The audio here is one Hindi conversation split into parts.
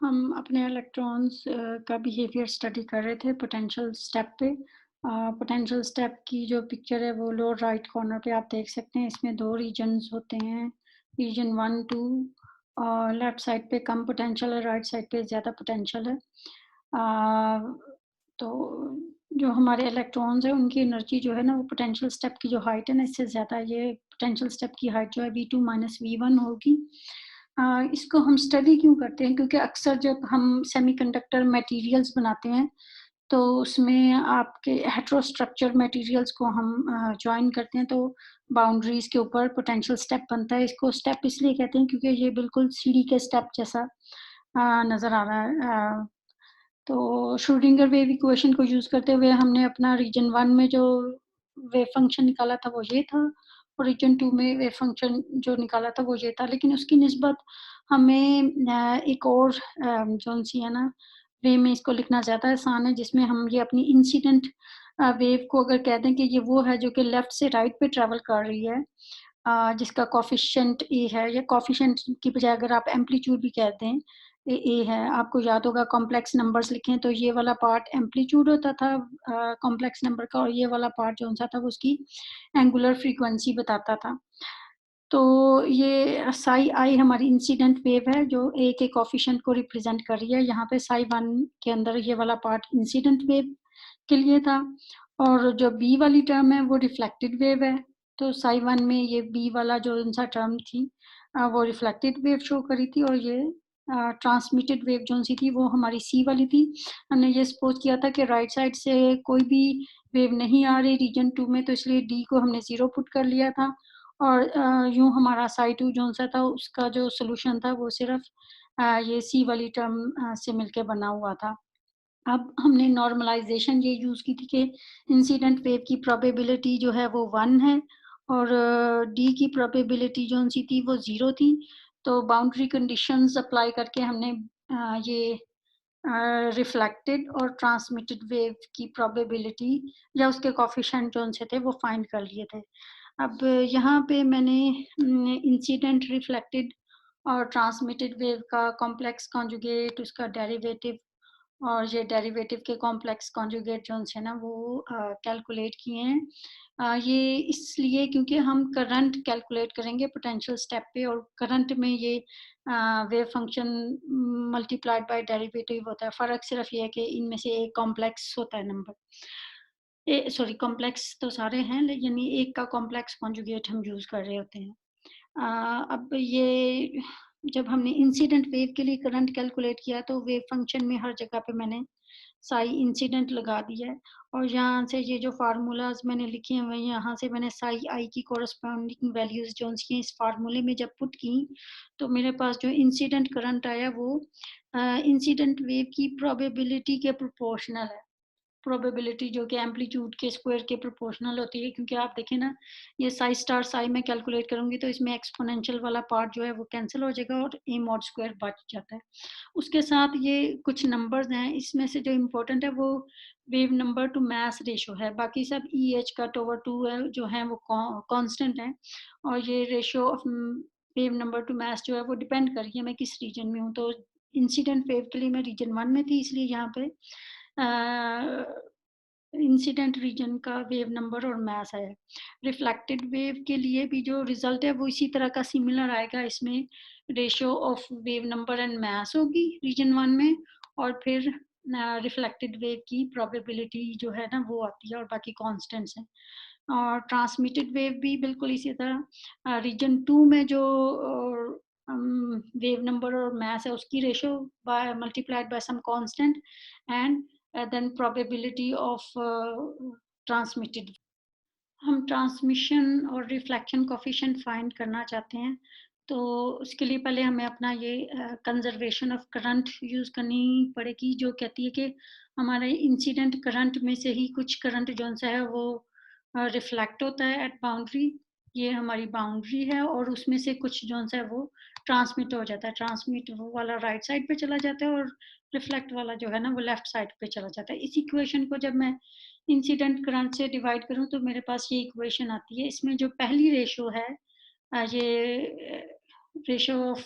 हम अपने इलेक्ट्रॉन्स का बिहेवियर स्टडी कर रहे थे पोटेंशियल स्टेप पे। पोटेंशियल स्टेप की जो पिक्चर है वो लोअर राइट कॉर्नर पे आप देख सकते हैं। इसमें 2 रीजन्स होते हैं, रीजन 1, 2 और लेफ्ट साइड पे कम पोटेंशियल है, राइट साइड पे ज़्यादा पोटेंशियल है। तो जो हमारे इलेक्ट्रॉन्स हैं उनकी एनर्जी जो है ना वो पोटेंशियल स्टेप की जो हाइट है ना इससे ज़्यादा ये पोटेंशियल स्टेप की हाइट जो है V2 माइनस V1 होगी। इसको हम स्टडी क्यों करते हैं? क्योंकि अक्सर जब हम सेमीकंडक्टर मटेरियल्स बनाते हैं, तो उसमें आपके हेटेरोस्ट्रक्चर मटेरियल्स को हम जॉइन करते हैं, तो बाउंड्रीज़ के ऊपर पोटेंशियल स्टेप बनता है। इसको स्टेप इसलिए कहते हैं क्योंकि ये बिल्कुल सीढ़ी के स्टेप जैसा नज़र आ रहा है। तो श्रोडिंगर वेव इक्वेशन को यूज़ करते हुए हमने अपना रीजन 1 में जो वेव फंक्शन निकाला था वो ये था, और रीजन 2 में वेव फंक्शन जो निकाला था वो ये था। लेकिन उसकी निस्बत हमें एक और जौन-सी है ना वे में इसको लिखना ज़्यादा आसान है, जिसमें हम ये अपनी इंसिडेंट वेव को अगर कह दें कि ये वो है जो कि लेफ्ट से राइट पे ट्रैवल कर रही है, जिसका कोएफ़िशिएंट ए है, या कोएफ़िशिएंट की बजाय अगर आप एम्पलीट्यूड भी कह दें, ए है। आपको याद होगा कॉम्प्लेक्स नंबर्स लिखें तो ये वाला पार्ट एम्पलीट्यूड होता था कॉम्प्लेक्स नंबर का, और ये वाला पार्ट जो-सा था वो उसकी एंगुलर फ्रीक्वेंसी बताता था। तो ये साई आई हमारी इंसिडेंट वेव है जो ए के कोएफ़िशिएंट को रिप्रेज़ेंट कर रही है। यहाँ पे साई 1 के अंदर ये वाला पार्ट इंसिडेंट वेव के लिए था, और जो बी वाली टर्म है वो रिफ्लेक्टेड वेव है। तो साई 1 में ये बी वाला जो-सा टर्म थी वो रिफ्लेक्टेड वेव शो कर रही थी, और ये ट्रांसमिटेड वेव जो-सी थी वो हमारी सी वाली थी। हमने ये सपोज़ किया था कि राइट साइड से कोई भी वेव नहीं आ रही रीजन 2 में, तो इसलिए डी को हमने 0 पुट कर लिया था, और यूँ हमारा साई 2 जो-सा था उसका जो सॉल्यूशन था वो सिर्फ़ ये सी वाली टर्म से मिलके बना हुआ था। अब हमने नॉर्मलाइज़ेशन ये यूज़ की थी कि इंसिडेंट वेव की प्रोबेबिलिटी जो है वो 1 है, और डी की प्रोबेबिलिटी जो-सी थी वो 0 थी। तो बाउंड्री कंडीशंस अप्लाई करके हमने ये रिफ्लेक्टेड और ट्रांसमिटेड वेव की प्रोबेबिलिटी या उसके कोएफ़िशिएंट जो-से थे वो फाइंड कर लिए थे। अब यहाँ पे मैंने इंसिडेंट, रिफ्लेक्टेड और ट्रांसमिटेड वेव का कॉम्प्लेक्स कॉन्जुगेट, उसका डेरिवेटिव और ये डेरिवेटिव के कॉम्प्लेक्स कॉन्जुगेट जो-से ना वो कैलकुलेट किए हैं। ये इसलिए क्योंकि हम करंट कैलकुलेट करेंगे पोटेंशियल स्टेप पे, और करंट में ये wave function multiplied by derivative होता है। फ़र्क सिर्फ़ ये है कि इनमें से एक कॉम्प्लेक्स होता है नंबर। सॉरी, कॉम्प्लेक्स तो सारे हैं, यानी एक का कॉम्प्लेक्स कॉन्जुगेट हम यूज़ कर रहे होते हैं। अब ये जब हमने इंसिडेंट वेव के लिए करंट कैलकुलेट किया तो वेव फंक्शन में हर जगह पे मैंने साई इंसिडेंट लगा दिया है, और यहाँ से ये जो फ़ॉर्मूलाज़ मैंने लिखे हुए हैं, यहाँ से मैंने साई आई की कॉरेस्पॉन्डिंग वैल्यूज़ जो-सी हैं इस फ़ॉर्मूले में जब पुट की, तो मेरे पास जो इंसिडेंट करंट आया वो इंसिडेंट वेव की प्रोबेबिलिटी के प्रोपोर्शनल है। प्रोबेबिलिटी जो कि एम्पलीट्यूड के स्क्वायर के प्रोपोर्शनल होती है, क्योंकि आप देखें ना, ये साई स्टार साई मैं कैलकुलेट करूँगी तो इसमें एक्सपोनेंशियल वाला पार्ट जो है वो कैंसल हो जाएगा और ए मॉड स्क्वायर बच जाता है। उसके साथ ये कुछ नंबर्स हैं, इसमें से जो इम्पोर्टेंट है वो wave number to mass ratio है, बाकी सब EH कट ओवर 2 है जो हैं वो कांस्टेंट हैं, और ये ratio of wave number to mass जो है वो डिपेंड कर रही है मैं किस रीजन में हूँ। तो इंसिडेंट वेव के लिए मैं रीजन 1 में थी, इसलिए यहाँ पे इंसिडेंट रीजन का वेव नंबर और मास है। रिफ्लेक्टेड वेव के लिए भी जो रिजल्ट है वो इसी तरह का सिमिलर आएगा, इसमें ratio of wave number and mass होगी रीजन 1 में, और फिर रिफ्लेक्टेड वेव की प्रोबेबिलिटी जो है ना वो आती है, और बाकी कांस्टेंट्स हैं। और ट्रांसमिटेड वेव भी बिल्कुल इसी तरह रीजन 2 में जो वेव नंबर और मास है उसकी ratio by multiplied by some constant, and then probability of transmitted. हम ट्रांसमिशन और रिफ्लेक्शन कोएफ़िशिएंट फाइंड करना चाहते हैं, तो उसके लिए पहले हमें अपना ये कंज़र्वेशन ऑफ करंट यूज़ करनी पड़ेगी, जो कहती है कि हमारे इंसिडेंट करंट में से ही कुछ करंट जौन-सा है वो रिफ्लेक्ट होता है एट बाउंड्री। ये हमारी बाउंड्री है, और उसमें से कुछ जौन-सा है वो ट्रांसमिट हो जाता है। ट्रांसमिट वो वाला राइट साइड पे चला जाता है, और रिफ्लेक्ट वाला जो है ना वो लेफ्ट साइड पे चला जाता है। इस इक्वेशन को जब मैं इंसिडेंट करंट से डिवाइड करूँ तो मेरे पास ये इक्वेशन आती है। इसमें जो पहली रेशियो है ये ratio of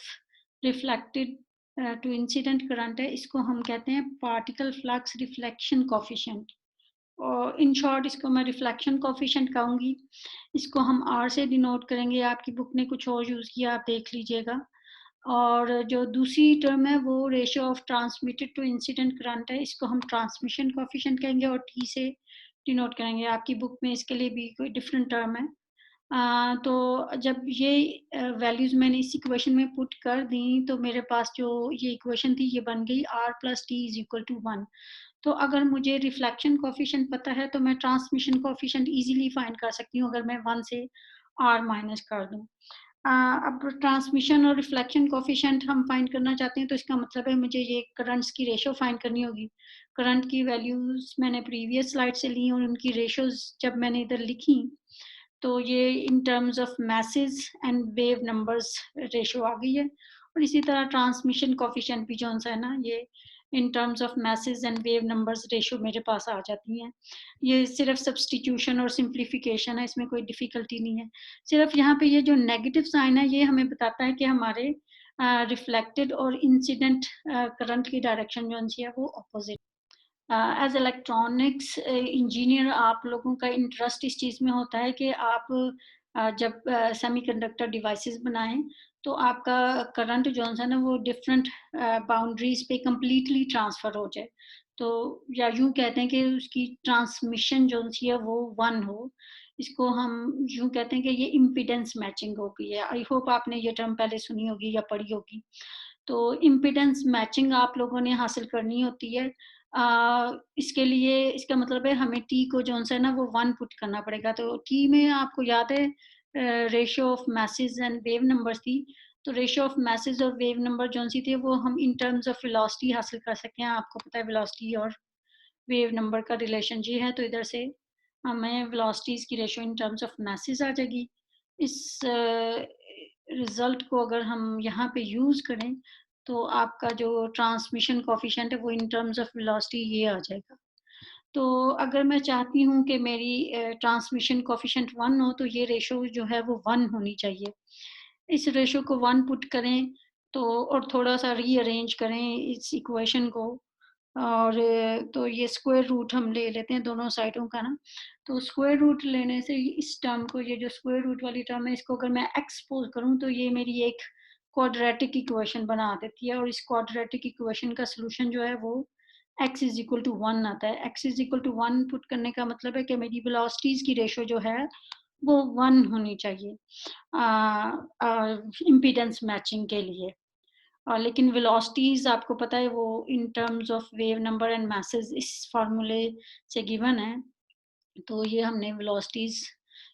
reflected to incident current है, इसको हम कहते हैं पार्टिकल फ्लक्स रिफ्लेक्शन कोफिशिएंट, और इन शॉर्ट इसको मैं रिफ्लेक्शन कोफिशिएंट कहूँगी। इसको हम आर से डिनोट करेंगे, आपकी बुक ने कुछ और यूज़ किया, आप देख लीजिएगा। और जो दूसरी टर्म है वो ratio of transmitted to incident current है, इसको हम ट्रांसमिशन कोफिशिएंट कहेंगे और टी से डिनोट करेंगे। आपकी बुक में इसके लिए भी कोई डिफरेंट टर्म है। तो जब ये वैल्यूज़ मैंने इस इक्वेशन में पुट कर दी, तो मेरे पास जो ये इक्वेशन थी ये बन गई r + t = 1। तो अगर मुझे रिफ्लेक्शन कोफिशिएंट पता है तो मैं ट्रांसमिशन कोफिशिएंट इजीली फाइंड कर सकती हूँ अगर मैं 1 से r माइनस कर दूँ। अब ट्रांसमिशन और रिफ्लेक्शन कोफिशिएंट हम फाइंड करना चाहते हैं, तो इसका मतलब है मुझे ये करंट्स की रेशियो फाइंड करनी होगी। करंट की वैल्यूज़ मैंने प्रीवियस स्लाइड से ली और उनकी रेशियोज़ जब मैंने इधर लिखी, तो ये इन terms of message and wave numbers ratio आ गई है। और इसी तरह ट्रांसमिशन कोफिशिएंट भी जो है ना, ये इन terms of message and wave numbers ratio मेरे पास आ जाती हैं। ये सिर्फ सब्सटीट्यूशन और सिंप्लीफिकेशन है, इसमें कोई डिफिकल्टी नहीं है। सिर्फ यहाँ पे ये जो नेगेटिव साइन है ये हमें बताता है कि हमारे रिफ्लेक्टेड और इंसिडेंट करंट की डायरेक्शन जो है वो अपोजिट। एज इलेक्ट्रॉनिक्स इंजीनियर आप लोगों का इंटरेस्ट इस चीज़ में होता है कि आप जब सेमीकंडक्टर डिवाइसेस बनाएं तो आपका करंट जो है ना वो डिफरेंट बाउंड्रीज पे कंप्लीटली ट्रांसफ़र हो जाए। तो या यूं कहते हैं कि उसकी ट्रांसमिशन जो है वो 1 हो। इसको हम यूं कहते हैं कि ये इम्पीडेंस मैचिंग हो गई है। आई होप आपने ये टर्म पहले सुनी होगी या पढ़ी होगी। तो इम्पीडेंस मैचिंग आप लोगों ने हासिल करनी होती है। इसके लिए इसका मतलब है हमें टी को जो है ना वो 1 पुट करना पड़ेगा। तो टी में आपको याद है ratio of message and wave numbers थी। तो रेशियो ऑफ मैसेज और वेव नंबर जो सी थे वो हम इन टर्म्स ऑफ वेलोसिटी हासिल कर सकते हैं। आपको पता है वेलोसिटी और वेव नंबर का रिलेशन जी है, तो इधर से हमें वेलोसिटीज की ratio in terms of message आ जाएगी। इस रिजल्ट को अगर हम यहाँ पे यूज करें तो आपका जो ट्रांसमिशन कोफिशिएंट है वो इन टर्म्स ऑफ वेलोसिटी ये आ जाएगा। तो अगर मैं चाहती हूँ कि मेरी ट्रांसमिशन कोफिशिएंट 1 हो तो ये रेशियो जो है वो 1 होनी चाहिए। इस रेशियो को 1 पुट करें तो और थोड़ा सा रीअरेंज करें इस इक्वेशन को, और तो ये स्क्वायर रूट हम ले लेते हैं दोनों साइडों का ना। तो स्क्वायर रूट लेने से इस टर्म को, ये जो स्क्वायर रूट वाली टर्म है, इसको अगर मैं एक्सपोज करूं तो ये मेरी एक क्वाड्रेटिक इक्वेशन बना देती है। और इस क्वाड्रेटिक इक्वेशन का सोल्यूशन जो है वो x इज इक्वल टू 1 आता है। x is equal to 1 put करने का मतलब है कि मेरी वेलोसिटीज की रेशियो जो है वो 1 होनी चाहिए इम्पीडेंस मैचिंग के लिए। और लेकिन वेलोसिटीज आपको पता है वो इन terms of wave number and message इस फार्मूले से गिवन है। तो ये हमने वेलोसिटीज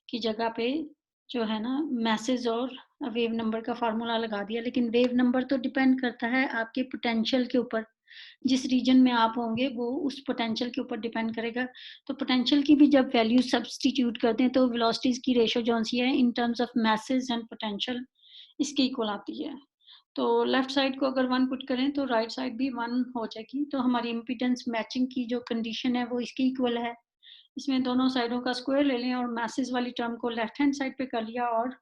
की जगह पे जो है ना मैसेज और वेव नंबर का फार्मूला लगा दिया। लेकिन वेव नंबर तो डिपेंड करता है आपके पोटेंशियल के ऊपर। जिस रीजन में आप होंगे वो उस पोटेंशियल के ऊपर डिपेंड करेगा। तो पोटेंशियल की भी जब वैल्यू सब्सटीट्यूट करते हैं तो वेलोसिटीज की रेशियो जो सी है इन terms of message and potential इसके इक्वल आती है। तो लेफ्ट साइड को अगर 1 पुट करें तो राइट साइड भी 1 हो जाएगी। तो हमारी इम्पीडेंस मैचिंग की जो कंडीशन है वो इसके इक्वल है। इसमें दोनों साइडों का स्क्वायर ले लें और मैसेज वाली टर्म को लेफ्ट हैंड साइड पे कर लिया और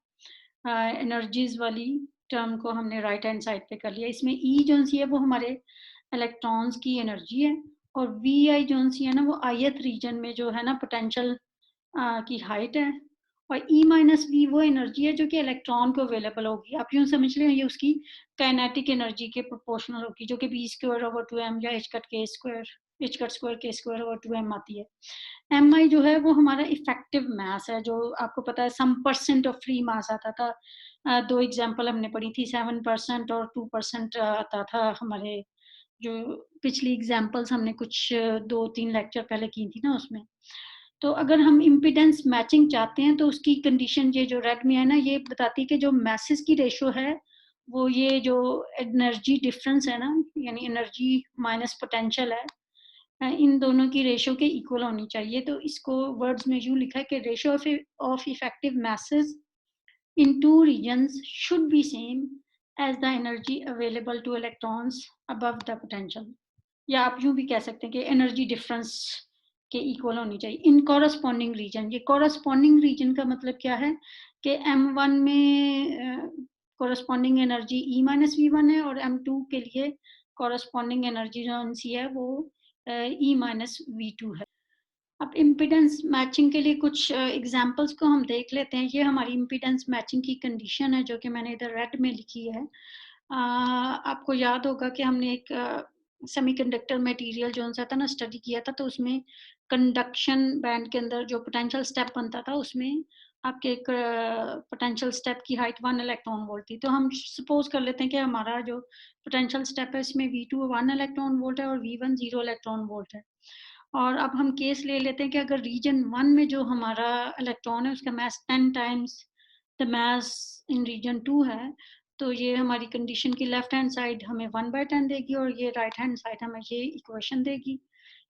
एनर्जीज वाली टर्म को हमने राइट हैंड साइड पे कर लिया। इसमें ई जो सी है वो हमारे इलेक्ट्रॉन्स की एनर्जी है, और वी आई जो सी है ना वो ith रीजन में जो है ना पोटेंशियल की हाइट है। और ई माइनस वी वो एनर्जी है जो कि इलेक्ट्रॉन को अवेलेबल होगी। आप यूं समझ लें ये उसकी काइनेटिक एनर्जी के प्रोपोर्शनल होगी, जो कि बी स्क्वायर ओवर 2m या एच कट स्क्वायर के स्क्वायर ओवर 2m आती है। एम आई जो है वो हमारा इफेक्टिव मास है, जो आपको पता है सम परसेंट ऑफ फ्री मास आता था। 2 एग्जाम्पल हमने पढ़ी थी, 7% और 2% आता था हमारे जो पिछली एग्जाम्पल्स हमने कुछ 2-3 लेक्चर पहले की थी ना उसमें। तो अगर हम इम्पीडेंस मैचिंग चाहते हैं तो उसकी कंडीशन ये जो रेड में है ना ये बताती है कि जो मैसेज की रेशियो है वो ये जो एनर्जी डिफरेंस है ना, यानी एनर्जी माइनस पोटेंशियल है, इन दोनों की रेशियो के इक्वल होनी चाहिए। तो इसको वर्ड्स में यूं लिखा है कि ratio of effective message in two regions should be same as the energy available to electrons above the potential। या आप यूं भी कह सकते हैं कि एनर्जी डिफरेंस के इक्वल होनी चाहिए इन कॉरस्पॉन्डिंग रीजन। ये कॉरस्पॉन्डिंग रीजन का मतलब क्या है कि M1 में corresponding energy E minus V one है और M2 के लिए कॉरस्पॉन्डिंग एनर्जी जो सी है वो ई माइनस वी टू है। अब इम्पीडेंस मैचिंग के लिए कुछ एग्जांपल्स को हम देख लेते हैं। ये हमारी इम्पीडेंस मैचिंग की कंडीशन है जो कि मैंने इधर रेड में लिखी है। आपको याद होगा कि हमने एक सेमीकंडक्टर मटेरियल जो सा था ना स्टडी किया था, तो उसमें कंडक्शन बैंड के अंदर जो पोटेंशियल स्टेप बनता था उसमें आपके एक पोटेंशियल स्टेप की हाइट 1 इलेक्ट्रॉन वोल्ट थी। तो हम सपोज कर लेते हैं कि हमारा जो पोटेंशियल स्टेप है इसमें V2 1 इलेक्ट्रॉन वोल्ट है और V1 0 इलेक्ट्रॉन वोल्ट है। और अब हम केस ले लेते हैं कि अगर रीजन 1 में जो हमारा इलेक्ट्रॉन है उसका mass 10 times the mass in region 2 है, तो ये हमारी कंडीशन की लेफ्ट हैंड साइड हमें 1/10 देगी और ये राइट हैंड साइड हमें ये इक्वेशन देगी।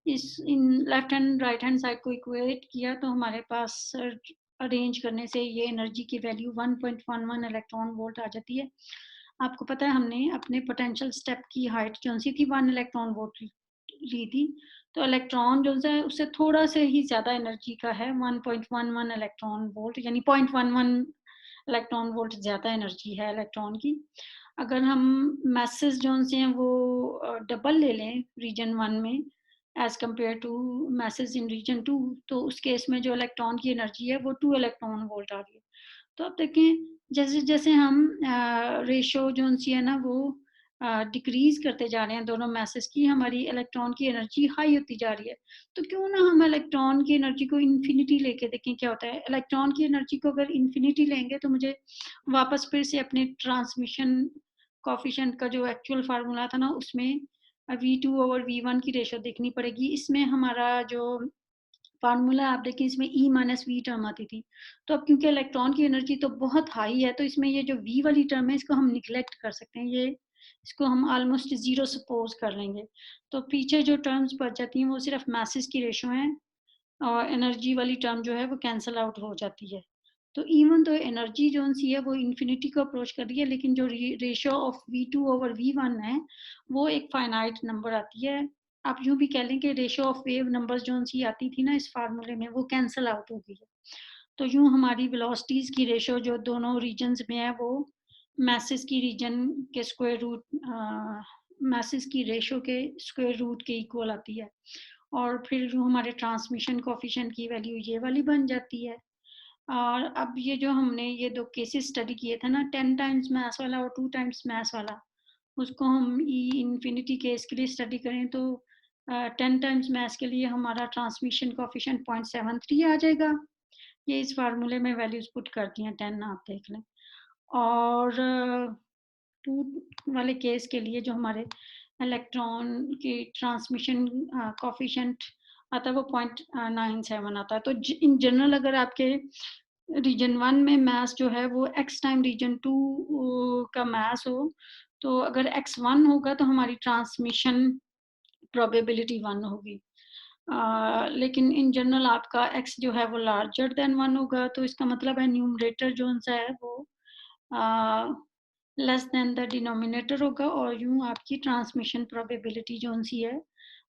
In left hand right hand side को इक्वेट किया तो हमारे पास अरेंज करने से ये एनर्जी की वैल्यू 1.11 इलेक्ट्रॉन वोल्ट आ जाती है। आपको पता है हमने अपने पोटेंशियल स्टेप की हाइट जो सी थी 1 इलेक्ट्रॉन वोल्ट ली थी, तो इलेक्ट्रॉन जो है उससे थोड़ा से ही ज़्यादा एनर्जी का है 1.11 इलेक्ट्रॉन वोल्ट, यानी 0.11 इलेक्ट्रॉन वोल्ट ज़्यादा एनर्जी है इलेक्ट्रॉन की। अगर हम मैसेज जो से हैं वो डबल ले लें रीजन 1 में as compare to masses in region 2, तो उस केस में जो इलेक्ट्रॉन की एनर्जी है वो 2 इलेक्ट्रॉन वोल्ट आ रही है। तो अब देखें जैसे जैसे हम रेशो जो सी है ना वो डिक्रीज करते जा रहे हैं दोनों मैसेज की, हमारी इलेक्ट्रॉन की एनर्जी हाई होती जा रही है। तो क्यों ना हम इलेक्ट्रॉन की एनर्जी को इन्फिनिटी लेके देखें क्या होता है। इलेक्ट्रॉन की एनर्जी को अगर इन्फिनिटी लेंगे तो मुझे वापस फिर से अपने ट्रांसमिशन कॉफिशिएंट का जो एक्चुअल फार्मूला था ना उसमें V2 ओवर V1 की रेशो देखनी पड़ेगी। इसमें हमारा जो फार्मूला आप देखिए इसमें E माइनस वी टर्म आती थी। तो अब क्योंकि इलेक्ट्रॉन की एनर्जी तो बहुत हाई है तो इसमें ये जो V वाली टर्म है इसको हम निगलेक्ट कर सकते हैं, ये इसको हम ऑलमोस्ट जीरो सपोज कर लेंगे। तो पीछे जो टर्म्स बच जाती हैं वो सिर्फ मासेस की रेशो है और एनर्जी वाली टर्म जो है वो कैंसल आउट हो जाती है। तो इवन तो एनर्जी जो सी है वो इन्फिनिटी को अप्रोच कर रही है, लेकिन जो ratio of V2 over V1 है वो एक फाइनाइट नंबर आती है। आप यूं भी कह लें कि रेशो ऑफ वेव नंबर्स जो सी आती थी ना इस फार्मूले में वो कैंसल आउट हो गई है। तो यूं हमारी वेलोसिटीज की रेशो जो दोनों रीजन्स में है वो मैसेस की रीजन के स्क्वायर रूट मैसेस की रेशो के स्क्वायर रूट के इक्वल आती है। और फिर जो हमारे ट्रांसमिशन कोफिशिएंट की वैल्यू ये वाली बन जाती है। और अब ये जो हमने ये दो केसेस स्टडी किए थे ना 10 टाइम्स मैस वाला और 2 टाइम्स मैस वाला, उसको हम ई इन्फिनिटी केस के लिए स्टडी करें तो 10 टाइम्स मैस के लिए हमारा ट्रांसमिशन कोफिशिएंट 0.73 आ जाएगा। ये इस फार्मूले में वैल्यूज पुट कर दी हैं 10, आप देख लें। और 2 वाले केस के लिए जो हमारे इलेक्ट्रॉन की ट्रांसमिशन कोफिशिएंट आता है वो 0.97 आता है। तो इन जनरल अगर आपके रीजन 1 में मास जो है वो x टाइम रीजन 2 का मास हो, तो अगर x1 होगा तो हमारी ट्रांसमिशन प्रोबेबिलिटी 1 होगी। लेकिन इन जनरल आपका x जो है वो लार्जर देन 1 होगा, तो इसका मतलब है न्यूमरेटर जो सा है वो लेस देन द डिनोमिनेटर होगा और यूं आपकी ट्रांसमिशन प्रोबेबिलिटी जो सी है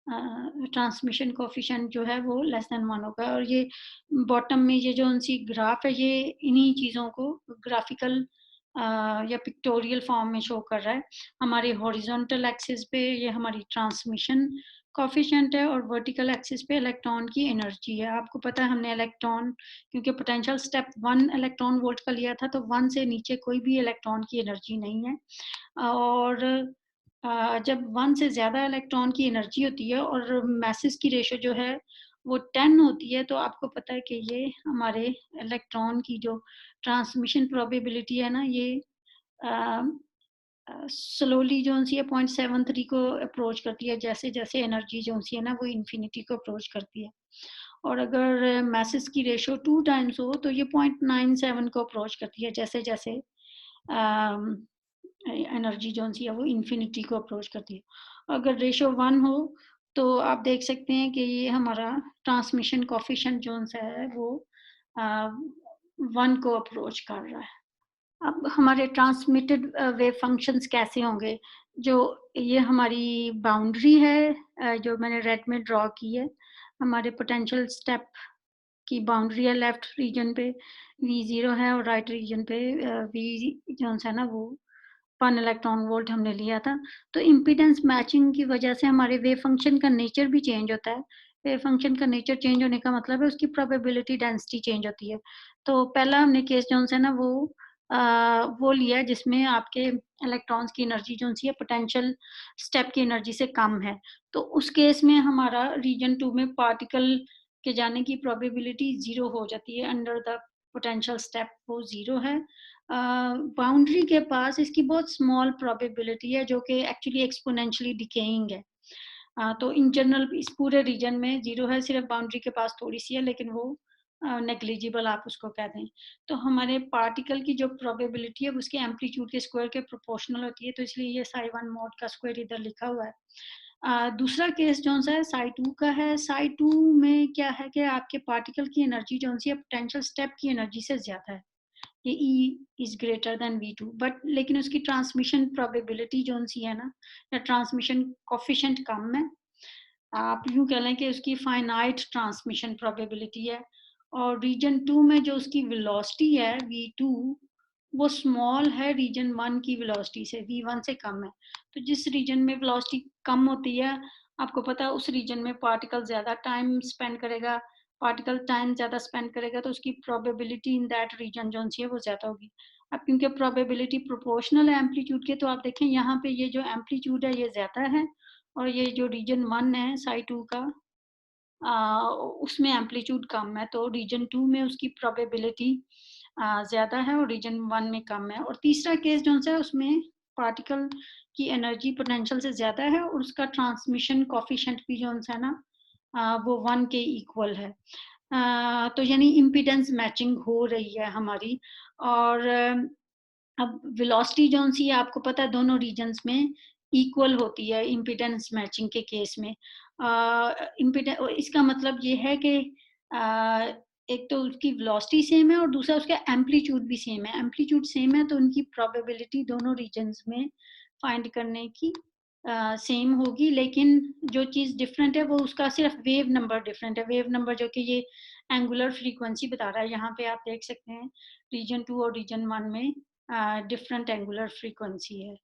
ट्रांसमिशन कोफिशिएंट जो है वो लेस देन 1 होगा। और ये बॉटम में ये जो सी ग्राफ है ये इन्हीं चीज़ों को ग्राफिकल या पिक्टोरियल फॉर्म में शो कर रहा है। हमारे हॉरिजॉन्टल एक्सिस पे ये हमारी ट्रांसमिशन कोफिशिएंट है और वर्टिकल एक्सिस पे इलेक्ट्रॉन की एनर्जी है। आपको पता है हमने इलेक्ट्रॉन क्योंकि पोटेंशियल स्टेप 1 इलेक्ट्रॉन वोल्ट का लिया था तो 1 से नीचे कोई भी इलेक्ट्रॉन की एनर्जी नहीं है। और जब 1 से ज़्यादा इलेक्ट्रॉन की एनर्जी होती है और मैसेज की रेशो जो है वो 10 होती है, तो आपको पता है कि ये हमारे इलेक्ट्रॉन की जो ट्रांसमिशन प्रोबेबिलिटी है ना ये स्लोली जो सी है 0.73 को अप्रोच करती है, जैसे जैसे एनर्जी जो सी है ना वो इन्फिनिटी को अप्रोच करती है। और अगर मैसेज की रेशो 2 टाइम्स हो तो ये 0.97 को अप्रोच करती है, जैसे जैसे एनर्जी जो सी है वो इन्फिनिटी को अप्रोच करती है। अगर रेशो 1 हो तो आप देख सकते हैं कि ये हमारा ट्रांसमिशन कोफिशिएंट जो सा है वो 1 को अप्रोच कर रहा है। अब हमारे ट्रांसमिटेड वेव फंक्शंस कैसे होंगे? जो ये हमारी बाउंड्री है जो मैंने रेड में ड्रॉ की है, हमारे पोटेंशियल स्टेप की बाउंड्री है, लेफ्ट रीजन पे V0 है और राइट रीजन पे V जो-सा है ना वो 1 इलेक्ट्रॉन वोल्ट हमने लिया था। तो इम्पीडेंस मैचिंग की वजह से हमारे वेव फंक्शन का नेचर भी चेंज होता है। वेव फंक्शन का नेचर चेंज होने का मतलब है उसकी प्रोबेबिलिटी डेंसिटी चेंज होती है। तो पहला हमने केस जो-सा है ना अ, वो लिया है जिसमें आपके इलेक्ट्रॉन्स की एनर्जी जो-सी है पोटेंशियल स्टेप की एनर्जी से कम है। तो उस केस में हमारा रीजन 2 में पार्टिकल के जाने की प्रोबेबिलिटी 0 हो जाती है अंडर द पोटेंशियल स्टेप वो 0 है। बाउंड्री के पास इसकी बहुत स्मॉल प्रोबेबिलिटी है जो कि एक्चुअली एक्सपोनेंशियली डिकेइंग है। तो इन जनरल इस पूरे रीजन में 0 है, सिर्फ बाउंड्री के पास थोड़ी-सी है लेकिन वो नेग्लिजिबल आप उसको कह दें। तो हमारे पार्टिकल की जो प्रोबेबिलिटी है वो उसके एम्पलीट्यूड के स्क्वायर के प्रोपोर्शनल होती है, तो इसलिए ये साई 1 मॉड का स्क्वायर इधर लिखा हुआ है। दूसरा केस जौन-सा है साई 2 का है। साई 2 में क्या है कि आपके पार्टिकल की एनर्जी जौन-सी है पोटेंशियल स्टेप की एनर्जी से ज़्यादा है। ये E is greater than V2 but लेकिन उसकी ट्रांसमिशन प्रोबेबिलिटी जौन-सी है ना या ट्रांसमिशन कोएफिशिएंट कम है। आप यूँ कह लें कि उसकी फाइनाइट ट्रांसमिशन प्रोबेबिलिटी है और रीजन 2 में जो उसकी वेलोसिटी है V2 वो स्मॉल है रीजन 1 की वेलोसिटी से, V1 से कम है। तो जिस रीजन में वेलोसिटी कम होती है, आपको पता है उस रीजन में पार्टिकल ज़्यादा टाइम स्पेंड करेगा, पार्टिकल टाइम ज़्यादा स्पेंड करेगा तो उसकी प्रोबेबिलिटी इन दैट रीजन जौन-सी है वो ज़्यादा होगी। अब क्योंकि प्रोबेबिलिटी प्रोपोर्शनल है एम्पलीट्यूड के तो आप देखें यहाँ पे ये जो एम्पलीट्यूड है ये ज़्यादा है और ये जो रीजन 1 है साई 2 का अ, उसमें एम्पलीट्यूड कम है, तो रीजन 2 में उसकी प्रोबेबिलिटी ज़्यादा है और रीजन 1 में कम है। और तीसरा केस जौन-सा है उसमें पार्टिकल की एनर्जी पोटेंशियल से ज़्यादा है और उसका ट्रांसमिशन कोएफिशिएंट भी जौन-सा है ना वो 1 के इक्वल है। तो यानी इम्पीडेंस मैचिंग हो रही है हमारी और अब वेलोसिटी जौन-सी है आपको पता है दोनों रीजन्स में इक्वल होती है इम्पीडेंस मैचिंग के केस में। इसका मतलब ये है कि एक तो उसकी वेलोसिटी सेम है और दूसरा उसका एम्पलीट्यूड भी सेम है। एम्पलीट्यूड सेम है तो उनकी प्रोबेबिलिटी दोनों रीजन्स में फाइंड करने की सेम होगी लेकिन जो चीज़ डिफरेंट है वो उसका सिर्फ वेव नंबर डिफरेंट है। वेव नंबर जो कि ये एंगुलर फ्रीक्वेंसी बता रहा है, यहाँ पे आप देख सकते हैं रीजन 2 और रीजन 1 में डिफरेंट एंगुलर फ्रीक्वेंसी है।